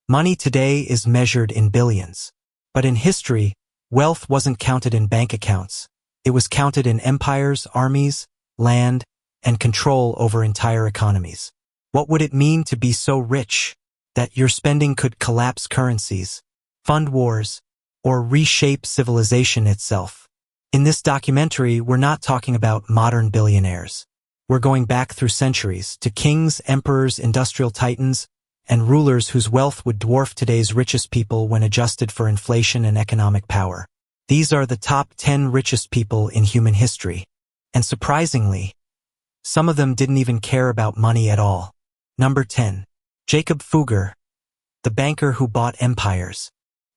Money today is measured in billions. But in history, wealth wasn't counted in bank accounts. It was counted in empires, armies, land, and control over entire economies. What would it mean to be so rich that your spending could collapse currencies, fund wars, or reshape civilization itself? In this documentary, we're not talking about modern billionaires. We're going back through centuries to kings, emperors, industrial titans, and rulers whose wealth would dwarf today's richest people when adjusted for inflation and economic power. These are the top 10 richest people in human history. And surprisingly, some of them didn't even care about money at all. Number 10. Jacob Fugger, the banker who bought empires.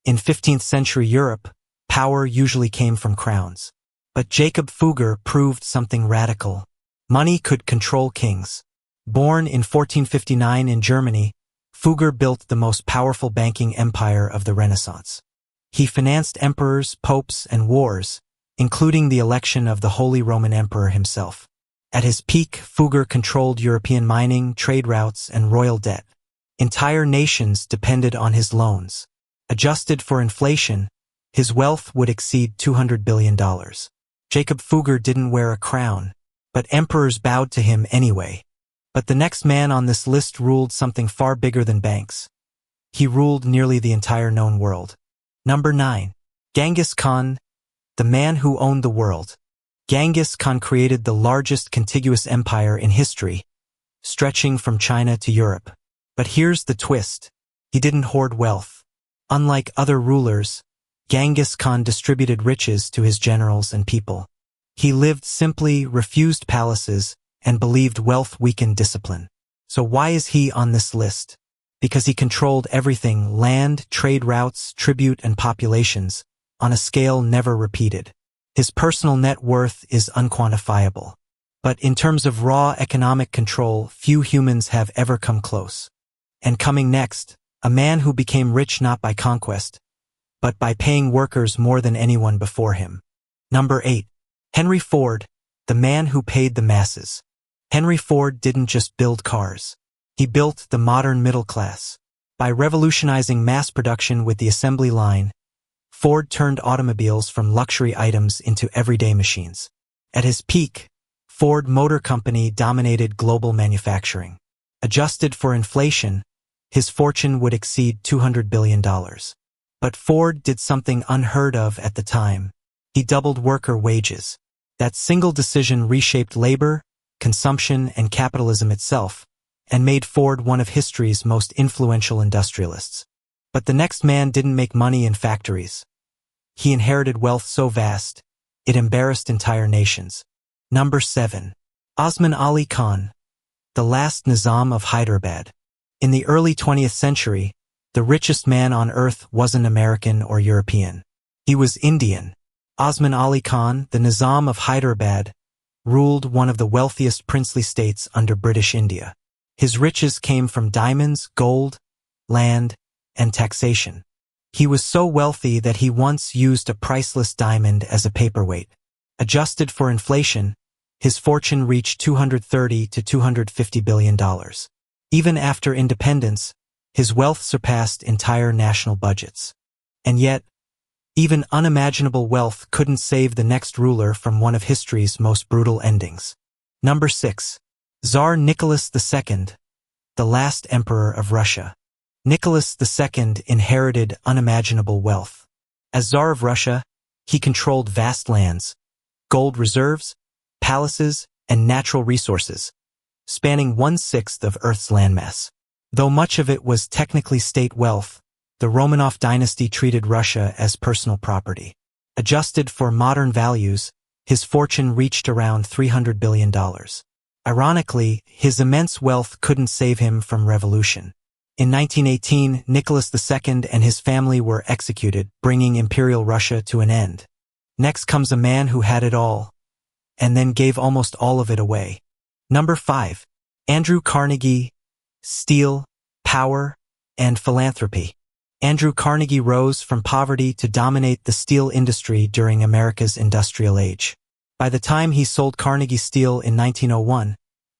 In 15th century Europe, power usually came from crowns. But Jacob Fugger proved something radical. Money could control kings. Born in 1459 in Germany, Fugger built the most powerful banking empire of the Renaissance. He financed emperors, popes, and wars, including the election of the Holy Roman Emperor himself. At his peak, Fugger controlled European mining, trade routes, and royal debt. Entire nations depended on his loans. Adjusted for inflation, his wealth would exceed $200 billion. Jacob Fugger didn't wear a crown, but emperors bowed to him anyway. But the next man on this list ruled something far bigger than banks. He ruled nearly the entire known world. Number 9. Genghis Khan, the man who owned the world. Genghis Khan created the largest contiguous empire in history, stretching from China to Europe. But here's the twist. He didn't hoard wealth. Unlike other rulers, Genghis Khan distributed riches to his generals and people. He lived simply, refused palaces, and believed wealth weakened discipline. So why is he on this list? Because he controlled everything: land, trade routes, tribute, and populations, on a scale never repeated. His personal net worth is unquantifiable. But in terms of raw economic control, few humans have ever come close. And coming next, a man who became rich not by conquest, but by paying workers more than anyone before him. Number 8. Henry Ford, the man who paid the masses. Henry Ford didn't just build cars. He built the modern middle class. By revolutionizing mass production with the assembly line, Ford turned automobiles from luxury items into everyday machines. At his peak, Ford Motor Company dominated global manufacturing. Adjusted for inflation, his fortune would exceed $200 billion. But Ford did something unheard of at the time. He doubled worker wages. That single decision reshaped labor, consumption, and capitalism itself, and made Ford one of history's most influential industrialists. But the next man didn't make money in factories. He inherited wealth so vast, it embarrassed entire nations. Number 7. Osman Ali Khan, the last Nizam of Hyderabad. In the early 20th century, the richest man on earth wasn't American or European. He was Indian. Osman Ali Khan, the Nizam of Hyderabad, ruled one of the wealthiest princely states under British India. His riches came from diamonds, gold, land, and taxation. He was so wealthy that he once used a priceless diamond as a paperweight. Adjusted for inflation, his fortune reached $230 to $250 billion. Even after independence, his wealth surpassed entire national budgets. And yet, even unimaginable wealth couldn't save the next ruler from one of history's most brutal endings. Number 6. Tsar Nicholas II, the last emperor of Russia. Nicholas II inherited unimaginable wealth. As Tsar of Russia, he controlled vast lands, gold reserves, palaces, and natural resources, spanning 1/6 of Earth's landmass. Though much of it was technically state wealth, the Romanov dynasty treated Russia as personal property. Adjusted for modern values, his fortune reached around $300 billion. Ironically, his immense wealth couldn't save him from revolution. In 1918, Nicholas II and his family were executed, bringing Imperial Russia to an end. Next comes a man who had it all, and then gave almost all of it away. Number 5. Andrew Carnegie, Steel, Power, and Philanthropy. Andrew Carnegie rose from poverty to dominate the steel industry during America's industrial age. By the time he sold Carnegie Steel in 1901,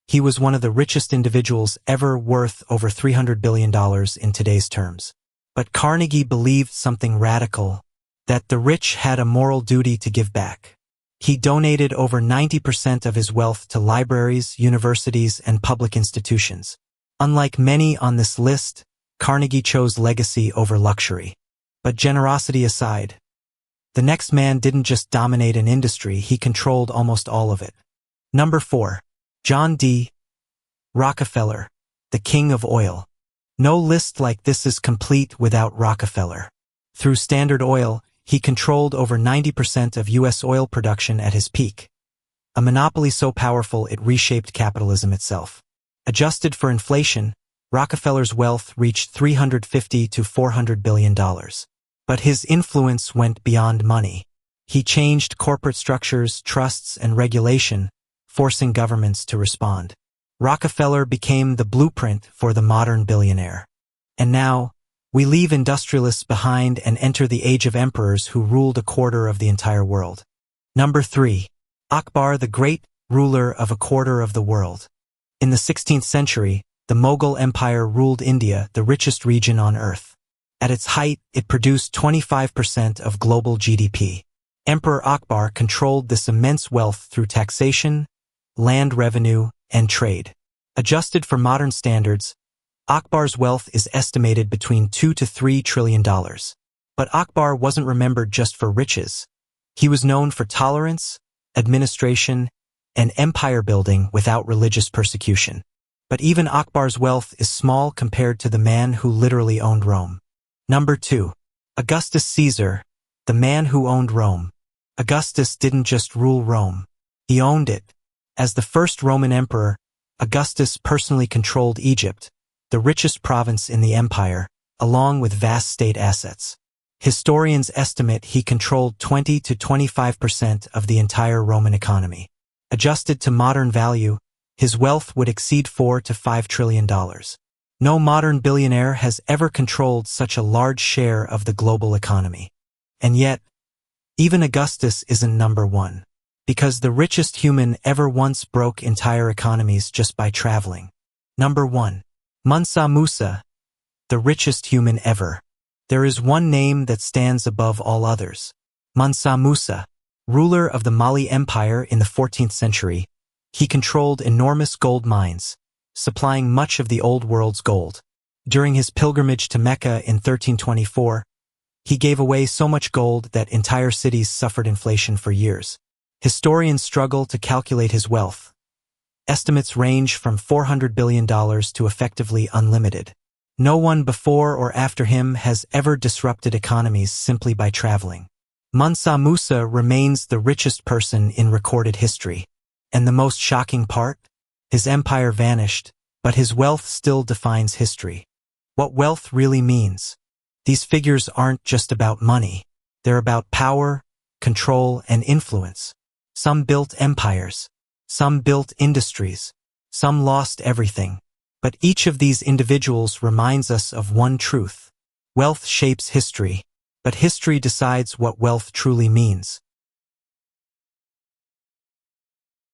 he was one of the richest individuals ever, worth over $300 billion in today's terms. But Carnegie believed something radical, that the rich had a moral duty to give back. He donated over 90% of his wealth to libraries, universities, and public institutions. Unlike many on this list, Carnegie chose legacy over luxury. But generosity aside, the next man didn't just dominate an industry, he controlled almost all of it. Number 4. John D. Rockefeller, the king of oil. No list like this is complete without Rockefeller. Through Standard Oil, he controlled over 90% of U.S. oil production at his peak. A monopoly so powerful it reshaped capitalism itself. Adjusted for inflation, Rockefeller's wealth reached $350 to $400 billion. But his influence went beyond money. He changed corporate structures, trusts, and regulation, forcing governments to respond. Rockefeller became the blueprint for the modern billionaire. And now, we leave industrialists behind and enter the age of emperors who ruled a quarter of the entire world. Number 3. Akbar, the great ruler of a quarter of the world. In the 16th century, the Mughal Empire ruled India, the richest region on earth. At its height, it produced 25% of global GDP. Emperor Akbar controlled this immense wealth through taxation, land revenue, and trade. Adjusted for modern standards, Akbar's wealth is estimated between $2 to $3 trillion. But Akbar wasn't remembered just for riches. He was known for tolerance, administration, and empire building without religious persecution. But even Akbar's wealth is small compared to the man who literally owned Rome. Number 2. Augustus Caesar, the man who owned Rome. Augustus didn't just rule Rome. He owned it. As the first Roman emperor, Augustus personally controlled Egypt, the richest province in the empire, along with vast state assets. Historians estimate he controlled 20 to 25% of the entire Roman economy. Adjusted to modern value, his wealth would exceed $4 to $5 trillion. No modern billionaire has ever controlled such a large share of the global economy. And yet, even Augustus isn't number 1. Because the richest human ever once broke entire economies just by traveling. Number 1. Mansa Musa, the richest human ever. There is one name that stands above all others. Mansa Musa, ruler of the Mali Empire in the 14th century, he controlled enormous gold mines, supplying much of the Old World's gold. During his pilgrimage to Mecca in 1324, he gave away so much gold that entire cities suffered inflation for years. Historians struggle to calculate his wealth. Estimates range from $400 billion to effectively unlimited. No one before or after him has ever disrupted economies simply by traveling. Mansa Musa remains the richest person in recorded history. And the most shocking part? His empire vanished, but his wealth still defines history. What wealth really means. These figures aren't just about money. They're about power, control, and influence. Some built empires. Some built industries. Some lost everything. But each of these individuals reminds us of one truth. Wealth shapes history, but history decides what wealth truly means.